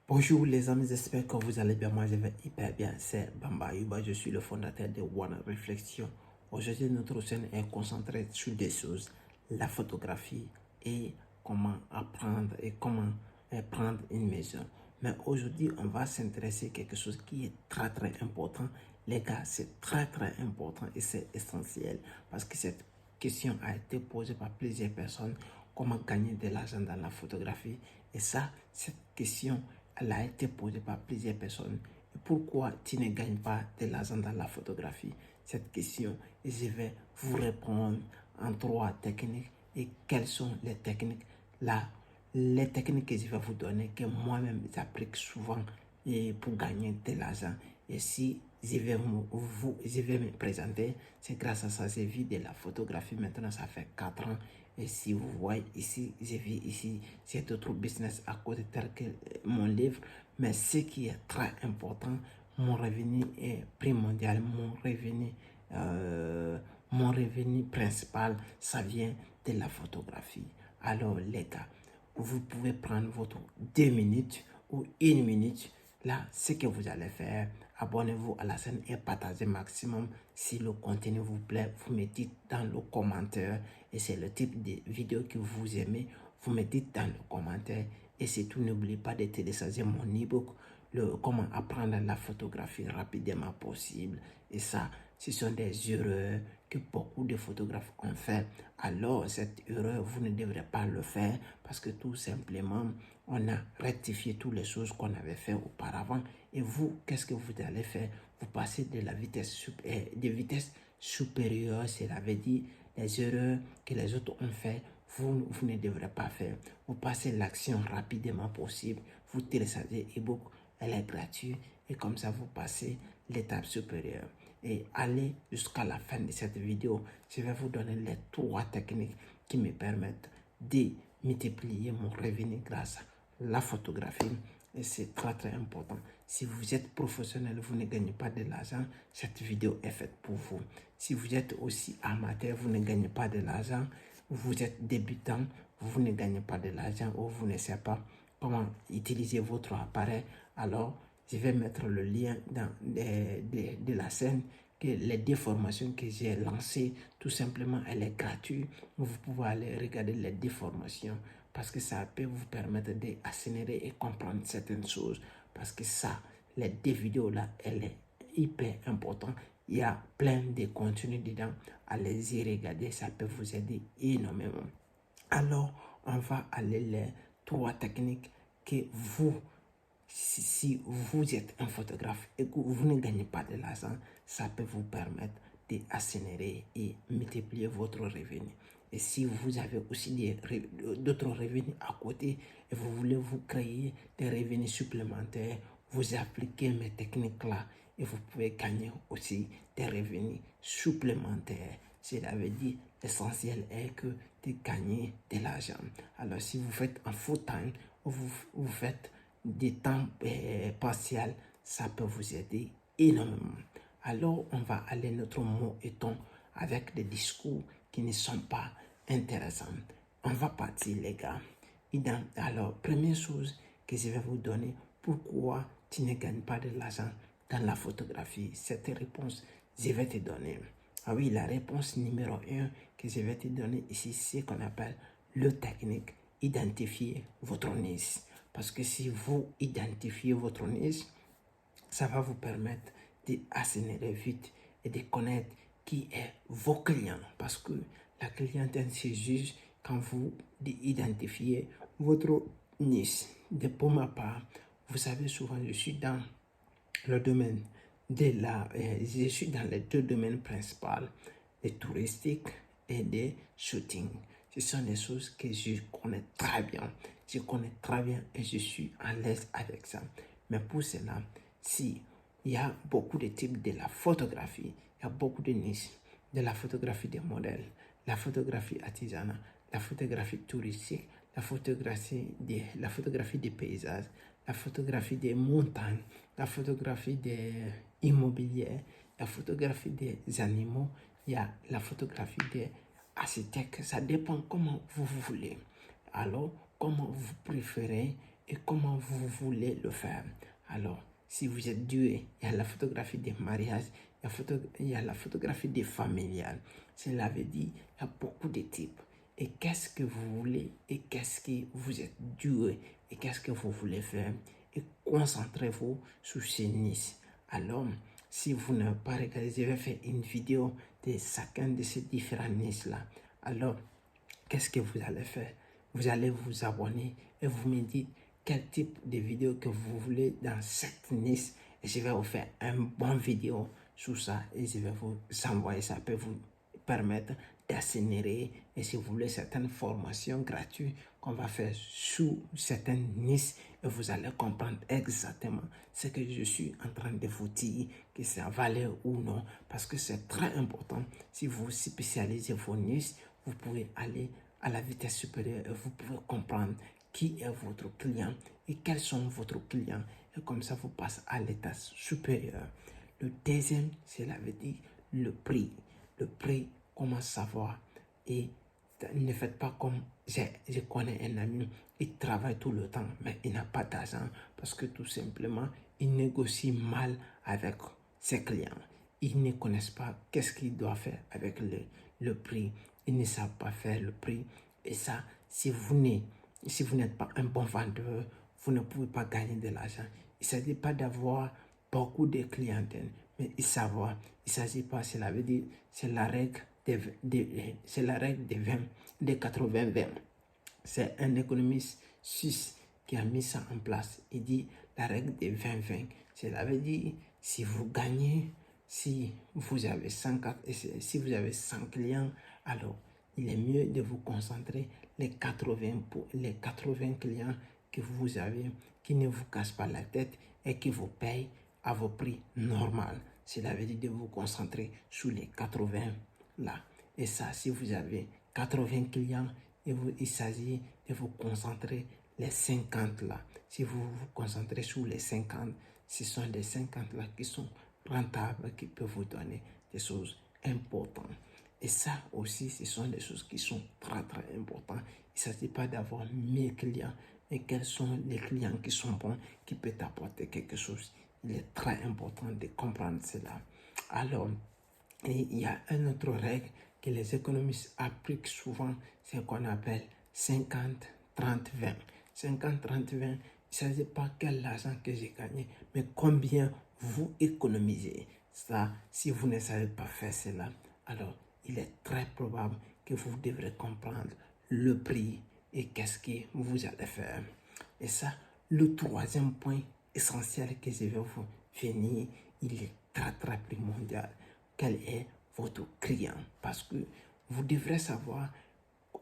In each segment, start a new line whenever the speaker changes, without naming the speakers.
Bonjour les amis, j'espère que vous allez bien. Moi je vais hyper bien. C'est Bamba Yuba, je suis le fondateur de One Réflexion. Aujourd'hui notre chaîne est concentrée sur des choses, la photographie et comment apprendre et comment prendre une maison. Mais aujourd'hui on va s'intéresser à quelque chose qui est très important. Les gars, c'est très important et c'est essentiel parce que cette question a été posée par plusieurs personnes. Comment gagner de l'argent dans la photographie? Et ça, cette question, elle a été posée par plusieurs personnes. Et pourquoi tu ne gagnes pas de l'argent dans la photographie? Cette question, et je vais vous répondre en 3 techniques. Et quelles sont les techniques là? Les techniques que je vais vous donner, que moi-même j'applique souvent et pour gagner de l'argent. Et si je vais me présenter, c'est grâce à ça, j'ai vu de la photographie. Maintenant, ça fait 4 ans. Et si vous voyez ici, j'ai vu ici, c'est autre business à côté tel que mon livre. Mais ce qui est très important, mon revenu est primordial. Mon revenu principal, ça vient de la photographie. Alors les gars, vous pouvez prendre votre 2 minutes ou 1 minute. Là, ce que vous allez faire, abonnez-vous à la chaîne et partagez maximum. Si le contenu vous plaît, vous me dites dans le commentaire. Et c'est le type de vidéo que vous aimez, vous me dites dans le commentaire. Et surtout, n'oubliez pas de télécharger mon ebook, comment apprendre la photographie rapidement possible. Et ça, ce sont des erreurs que beaucoup de photographes ont fait. Alors, cette erreur, vous ne devrez pas le faire parce que tout simplement, on a rectifié toutes les choses qu'on avait fait auparavant. Et vous, qu'est-ce que vous allez faire? Vous passez de la vitesse supérieure, cela veut dire les erreurs que les autres ont fait, vous ne devrez pas faire. Vous passez l'action rapidement possible. Vous téléchargez ebook, elle est gratuite et comme ça vous passez l'étape supérieure. Et allez jusqu'à la fin de cette vidéo. Je vais vous donner les 3 techniques qui me permettent de multiplier mon revenu grâce à la photographie. Et c'est très important. Si vous êtes professionnel, vous ne gagnez pas de l'argent, cette vidéo est faite pour vous. Si vous êtes aussi amateur, vous ne gagnez pas de l'argent, vous êtes débutant, vous ne gagnez pas de l'argent ou vous ne savez pas comment utiliser votre appareil, alors je vais mettre le lien de la scène, que les 2 formations que j'ai lancées, tout simplement, elle est gratuite. Vous pouvez aller regarder les 2 formations parce que ça peut vous permettre d'accélérer et comprendre certaines choses. Parce que ça, les 2 vidéos là, elle est hyper importante. Il y a plein de contenus dedans. Allez-y regarder, ça peut vous aider énormément. Alors, on va aller les 3 techniques que vous, si vous êtes un photographe et que vous ne gagnez pas de l'argent, ça peut vous permettre d'accélérer et multiplier votre revenu. Et si vous avez aussi d'autres revenus à côté et vous voulez vous créer des revenus supplémentaires, vous appliquez mes techniques là et vous pouvez gagner aussi des revenus supplémentaires. Cela veut dire l'essentiel est que de gagner de l'argent. Alors si vous faites un full-time ou vous faites des temps partiels, ça peut vous aider énormément. Alors on va aller notre mot et ton avec des discours qui ne sont pas intéressants. On va partir les gars. Alors première chose que je vais vous donner, pourquoi tu ne gagnes pas de l'argent dans la photographie? Cette réponse, je vais te donner. Ah oui, la réponse numéro 1 que je vais te donner ici, c'est ce qu'on appelle le technique, identifier votre niche. Parce que si vous identifiez votre niche, ça va vous permettre d'accélérer vite et de connaître qui est vos clients. Parce que la clientèle se juge quand vous identifiez votre niche. De pour ma part, vous savez, souvent je suis dans le domaine je suis dans les 2 domaines principaux, les touristiques et des shootings. Ce sont des choses que je connais très bien. Je connais très bien et je suis à l'aise avec ça. Mais pour cela, si il y a beaucoup de types de la photographie, il y a beaucoup de niches, de la photographie des modèles, la photographie artisanale, la photographie touristique, la photographie des paysages, la photographie des montagnes, la photographie des immobiliers, la photographie des animaux, il y a la photographie des architectes. Ça dépend comment vous voulez. Alors, comment vous préférez et comment vous voulez le faire. Alors, si vous êtes doué, il y a la photographie des mariages, il y a la photographie des familiales. Cela veut dire il y a beaucoup de types. Et qu'est-ce que vous voulez et qu'est-ce que vous êtes doué et qu'est-ce que vous voulez faire. Et concentrez-vous sur ces niches. Alors, si vous n'avez pas regardé, je vais faire une vidéo de chacun de ces différents niches-là. Alors, qu'est-ce que vous allez faire? Vous allez vous abonner et vous me dites quel type de vidéo que vous voulez dans cette niche. Et je vais vous faire un bon vidéo sur ça et je vais vous envoyer. Ça peut vous permettre d'accélérer. Et si vous voulez certaines formations gratuites qu'on va faire sous certaines niches, et vous allez comprendre exactement ce que je suis en train de vous dire, que ça valait ou non, parce que c'est très important. Si vous spécialisez vos niches, vous pouvez aller à la vitesse supérieure et vous pouvez comprendre qui est votre client et quels sont votre clients. Et comme ça, vous passez à l'état supérieur. Le deuxième, cela veut dire le prix. Le prix, comment savoir? Et ne faites pas comme je connais un ami, il travaille tout le temps, mais il n'a pas d'argent parce que tout simplement, il négocie mal avec ses clients. Ils ne connaissent pas qu'est-ce qu'ils doivent faire avec le prix. Ils ne savent pas faire le prix. Et ça, si vous n'êtes pas un bon vendeur, vous ne pouvez pas gagner de l'argent. Il ne s'agit pas d'avoir beaucoup de clientèle, mais il s'agit pas, cela veut dire, c'est la règle c'est la règle des 80-20. C'est un économiste suisse qui a mis ça en place. Il dit la règle des 20-20. Cela veut dire, si vous gagnez, si vous avez 100 clients, alors il est mieux de vous concentrer les 80 clients que vous avez, qui ne vous cassent pas la tête et qui vous payent à vos prix normal. Cela veut dire de vous concentrer sur les 80 là. Et ça, si vous avez 80 clients, il s'agit de vous concentrer les 50 là. Si vous vous concentrez sur les 50, ce sont les 50 là qui sont rentables, qui peuvent vous donner des choses importantes. Et ça aussi, ce sont des choses qui sont très très importantes. Il ne s'agit pas d'avoir 1000 clients, mais quels sont les clients qui sont bons, qui peuvent apporter quelque chose. Il est très important de comprendre cela. Alors, il y a une autre règle que les économistes appliquent souvent, c'est qu'on appelle 50-30-20. 50-30-20, il ne s'agit pas quel argent que j'ai gagné, mais combien vous économisez. Ça, si vous ne savez pas faire cela, alors il est très probable que vous devrez comprendre le prix et qu'est-ce que vous allez faire. Et ça, le troisième point essentiel que je vais vous finir, il est très très primordial. Quel est votre client? Parce que vous devrez savoir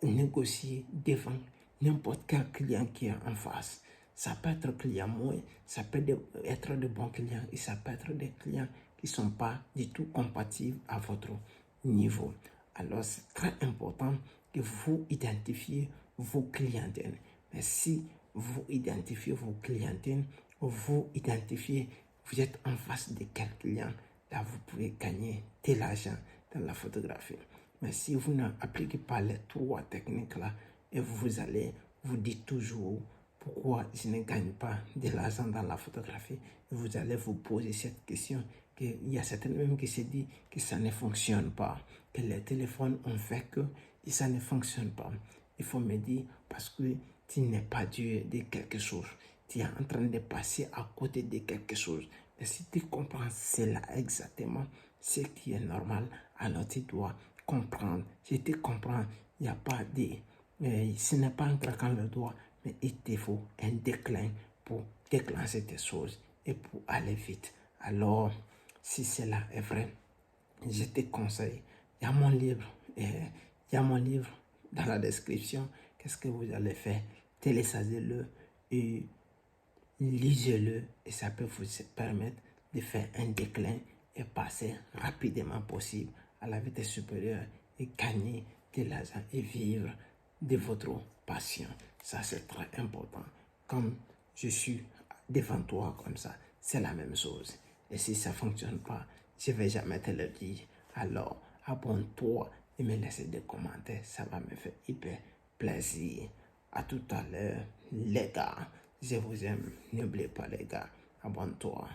négocier devant n'importe quel client qui est en face. Ça peut être client moins, ça peut être de bons clients et ça peut être des clients qui ne sont pas du tout compatibles à votre niveau. Alors, c'est très important que vous identifiez vos clientèles. Mais si vous identifiez vos clientèles, vous identifiez, vous êtes en face de quel client, là, vous pouvez gagner de l'argent dans la photographie. Mais si vous n'appliquez pas les trois techniques-là, et vous allez vous dire toujours pourquoi je ne gagne pas de l'argent dans la photographie, et vous allez vous poser cette question, qu'il y a certaines même qui se disent que ça ne fonctionne pas, que les téléphones ont fait que ça ne fonctionne pas. Il faut me dire, parce que tu n'es pas Dieu de quelque chose, tu es en train de passer à côté de quelque chose. Mais si tu comprends cela exactement, ce qui est normal, alors tu dois comprendre. Si tu comprends, il n'y a pas de... ce n'est pas en claquant le doigt, mais il te faut un déclin pour déclencher des choses et pour aller vite. Alors, si cela est vrai, je te conseille, il y a mon livre, dans la description. Qu'est-ce que vous allez faire? Téléchargez-le et lisez-le et ça peut vous permettre de faire un déclin et passer rapidement possible à la vitesse supérieure et gagner de l'argent et vivre de votre passion. Ça, c'est très important. Comme je suis devant toi comme ça, c'est la même chose. Et si ça ne fonctionne pas, je ne vais jamais te le dire. Alors, abonne-toi et me laisse des commentaires. Ça va me faire hyper plaisir. À tout à l'heure, les gars. Je vous aime. N'oubliez pas les gars. Abonne-toi.